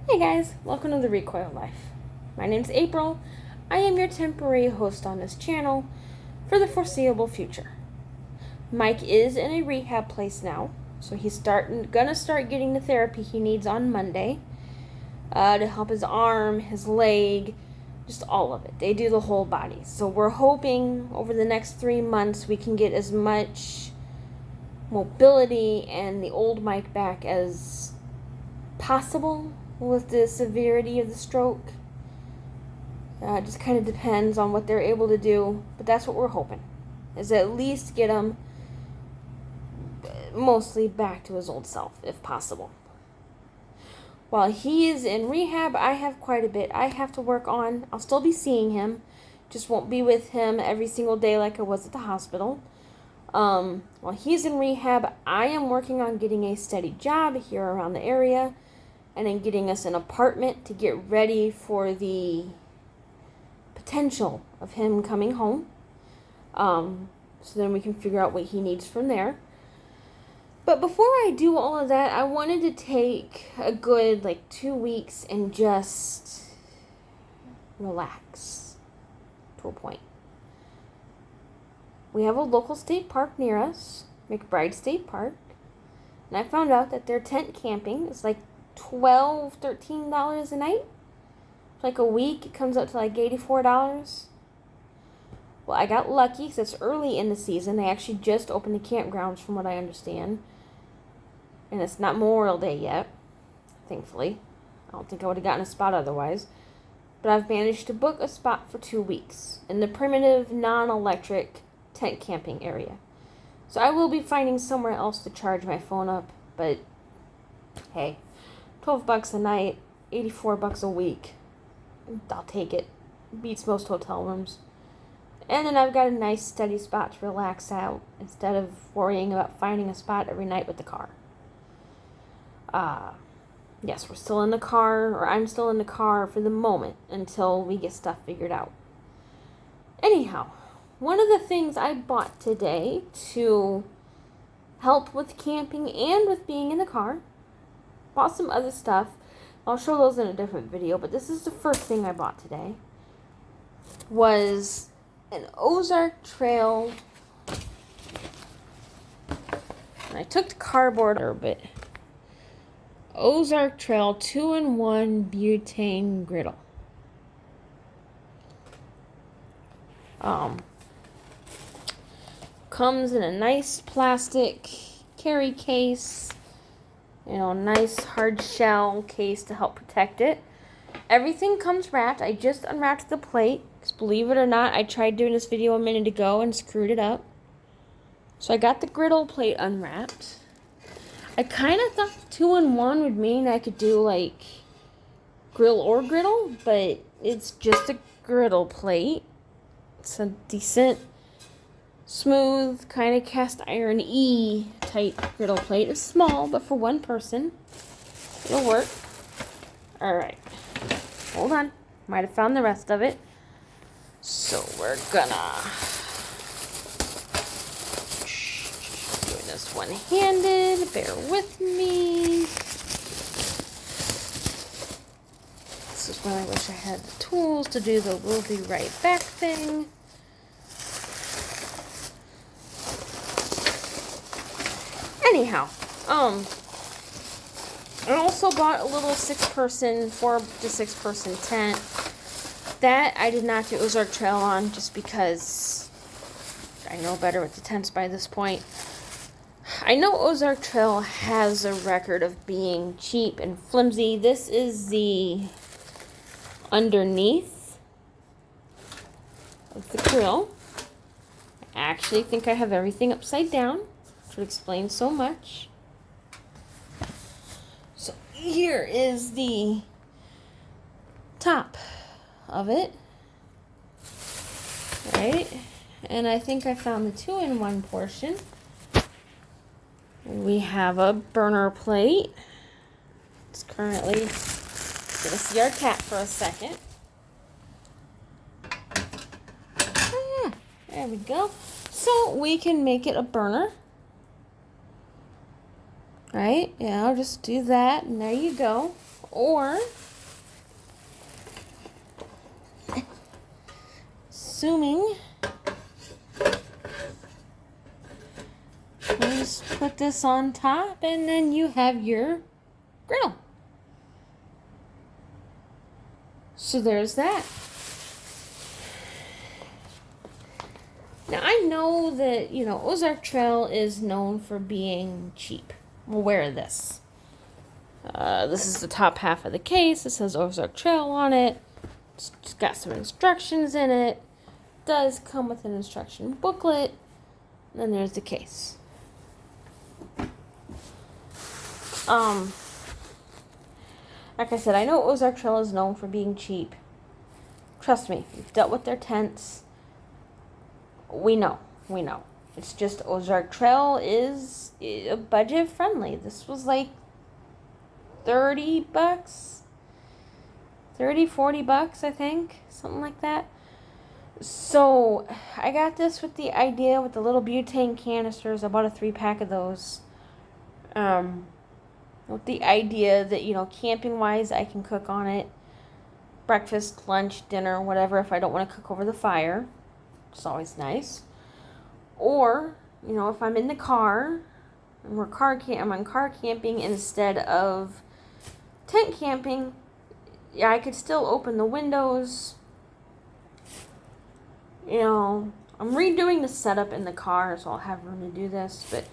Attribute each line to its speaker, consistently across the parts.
Speaker 1: Hey guys, welcome to the Recoil Life. My name's April. I am your temporary host on this channel for the foreseeable future. Mike is in a rehab place now, so he's gonna start getting the therapy he needs on Monday to help his arm, his leg, just all of it. They do the whole body. So we're hoping over the next 3 months we can get as much mobility and the old Mike back as possible with the severity of the stroke. It just kind of depends on what they're able to do, but that's what we're hoping, is at least get him mostly back to his old self, if possible. While he is in rehab, I have quite a bit I have to work on. I'll still be seeing him, just won't be with him every single day like I was at the hospital. While he's in rehab, I am working on getting a steady job here around the area, and then getting us an apartment to get ready for the potential of him coming home. So then we can figure out what he needs from there. But before I do all of that, I wanted to take a good 2 weeks and just relax to a point. We have a local state park near us, McBride State Park, and I found out that their tent camping is $12, $13 a night. For a week, it comes up to $84. Well, I got lucky because it's early in the season. They actually just opened the campgrounds, from what I understand. And it's not Memorial Day yet, thankfully. I don't think I would have gotten a spot otherwise. But I've managed to book a spot for 2 weeks in the primitive, non-electric tent camping area. So I will be finding somewhere else to charge my phone up, but hey, $12 a night, $84 a week. I'll take it. Beats most hotel rooms. And then I've got a nice steady spot to relax out instead of worrying about finding a spot every night with the car. Yes, we're still in the car, or I'm still in the car for the moment until we get stuff figured out. Anyhow, one of the things I bought today to help with camping and with being in the car, bought some other stuff. I'll show those in a different video, but this is the first thing I bought today, was an Ozark Trail. And I took the cardboard a bit. Ozark Trail 2-in-1 butane griddle. Comes in a nice plastic carry case. Nice hard shell case to help protect it. Everything comes wrapped. I just unwrapped the plate, because believe it or not, I tried doing this video a minute ago and screwed it up. So I got the griddle plate unwrapped. I kind of thought 2-in-1 would mean I could do grill or griddle, but it's just a griddle plate. It's a decent, smooth, kind of cast iron-y type griddle plate. It's small, but for one person, it'll work. Alright. Hold on. Might have found the rest of it. So we're gonna doing this one-handed. Bear with me. This is when I wish I had the tools to do the we'll be right back thing. Anyhow, I also bought a little 4 to 6 person tent. That I did not do Ozark Trail on, just because I know better with the tents by this point. I know Ozark Trail has a record of being cheap and flimsy. This is the underneath of the grill. I actually think I have everything upside down, which would explain so much. So here is the top of it, right? And I think I found the 2-in-1 portion. We have a burner plate. It's currently gonna see our cat for a second. Oh yeah, there we go. So we can make it a burner. Right? Yeah, I'll just do that, and there you go. Or, assuming, just put this on top and then you have your griddle. So there's that. Now I know that, Ozark Trail is known for being cheap. I'm aware of this. This is the top half of the case. It says Ozark Trail on it. It's got some instructions in it. Does come with an instruction booklet. And then there's the case. Like I said, I know Ozark Trail is known for being cheap. Trust me, we've dealt with their tents. We know. It's just Ozark Trail is budget friendly. This was like $30, $40, I think, something like that. So I got this with the idea with the little butane canisters. I bought a 3-pack of those. With the idea that, camping wise, I can cook on it. Breakfast, lunch, dinner, whatever, if I don't want to cook over the fire. It's always nice. Or, if I'm in the car and I'm on car camping instead of tent camping, yeah, I could still open the windows. I'm redoing the setup in the car, so I'll have room to do this, but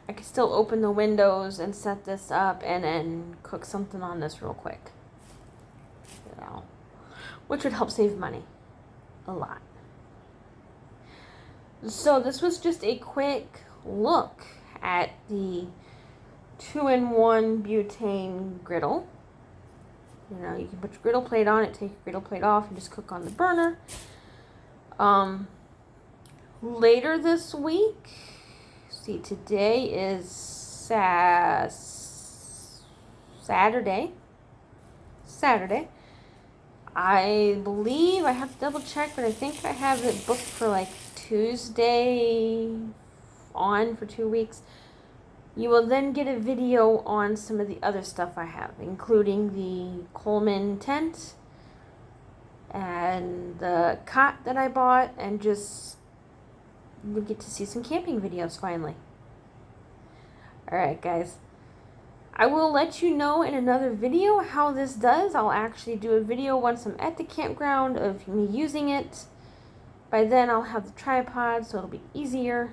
Speaker 1: I could still open the windows and set this up and then cook something on this real quick. Which would help save money. A lot. So this was just a quick look at the 2-in-1 butane griddle. You can put your griddle plate on it, take your griddle plate off, and just cook on the burner. Later this week, see, today is Saturday. I believe, I have to double check, but I think I have it booked for like Tuesday on for 2 weeks. You will then get a video on some of the other stuff I have, including the Coleman tent and the cot that I bought, and just you get to see some camping videos finally. Alright guys, I will let you know in another video how this does. I'll actually do a video once I'm at the campground of me using it. By then I'll have the tripod, so it'll be easier.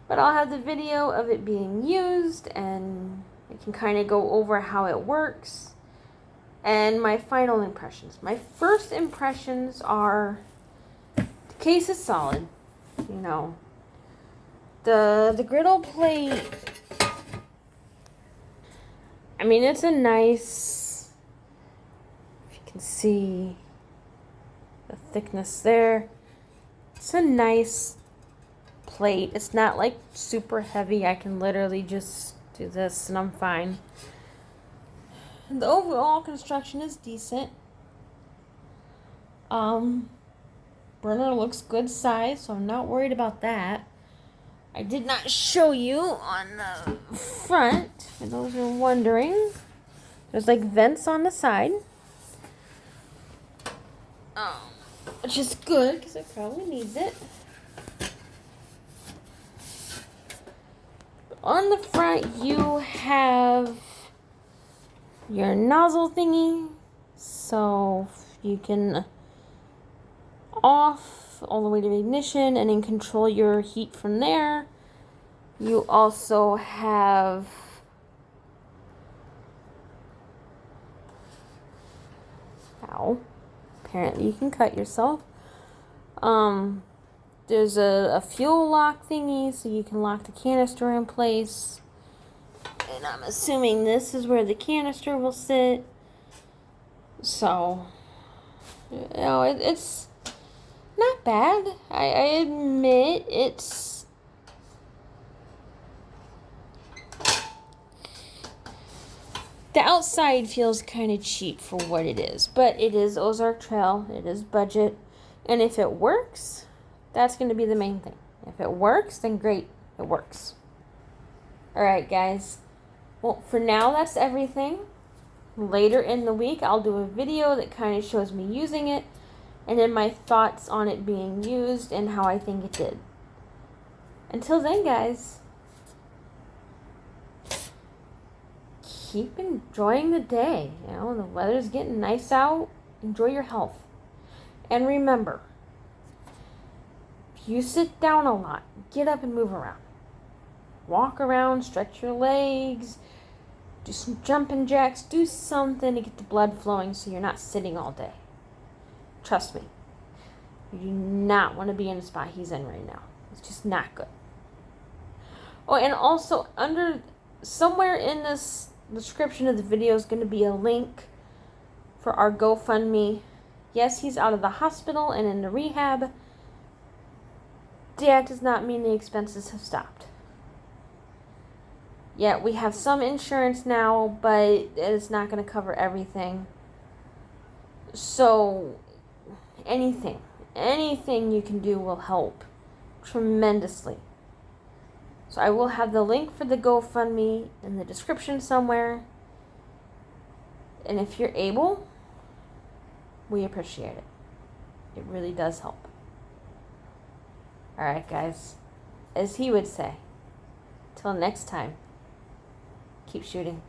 Speaker 1: But I'll have the video of it being used, and I can kind of go over how it works. And my final impressions. My first impressions are, the case is solid. The griddle plate, I mean, it's a nice, if you can see the thickness there, it's a nice plate. It's not like super heavy. I can literally just do this and I'm fine. The overall construction is decent. Burner looks good size, so I'm not worried about that. I did not show you on the front, for those who are wondering. There's like vents on the side. Which is good, because it probably needs it. On the front, you have your nozzle thingy, so you can off all the way to ignition and then control your heat from there. You also have apparently you can cut yourself. There's a fuel lock thingy, so you can lock the canister in place. And I'm assuming this is where the canister will sit. So, it's not bad. I admit it's the outside feels kind of cheap for what it is, but it is Ozark Trail. It is budget, and if it works, that's going to be the main thing. If it works, then great, it works. All right, guys. Well, for now, that's everything. Later in the week, I'll do a video that kind of shows me using it, and then my thoughts on it being used and how I think it did. Until then, guys, keep enjoying the day. You know, the weather's getting nice out. Enjoy your health. And remember, if you sit down a lot, get up and move around. Walk around, stretch your legs, do some jumping jacks, do something to get the blood flowing so you're not sitting all day. Trust me, you do not want to be in the spot he's in right now. It's just not good. Oh, and also somewhere in this description of the video is going to be a link for our GoFundMe. Yes, he's out of the hospital and in the rehab. That does not mean the expenses have stopped. Yeah, we have some insurance now, but it's not going to cover everything. So, anything you can do will help tremendously. So I will have the link for the GoFundMe in the description somewhere. And if you're able, we appreciate it. It really does help. Alright, guys. As he would say, till next time, keep shooting.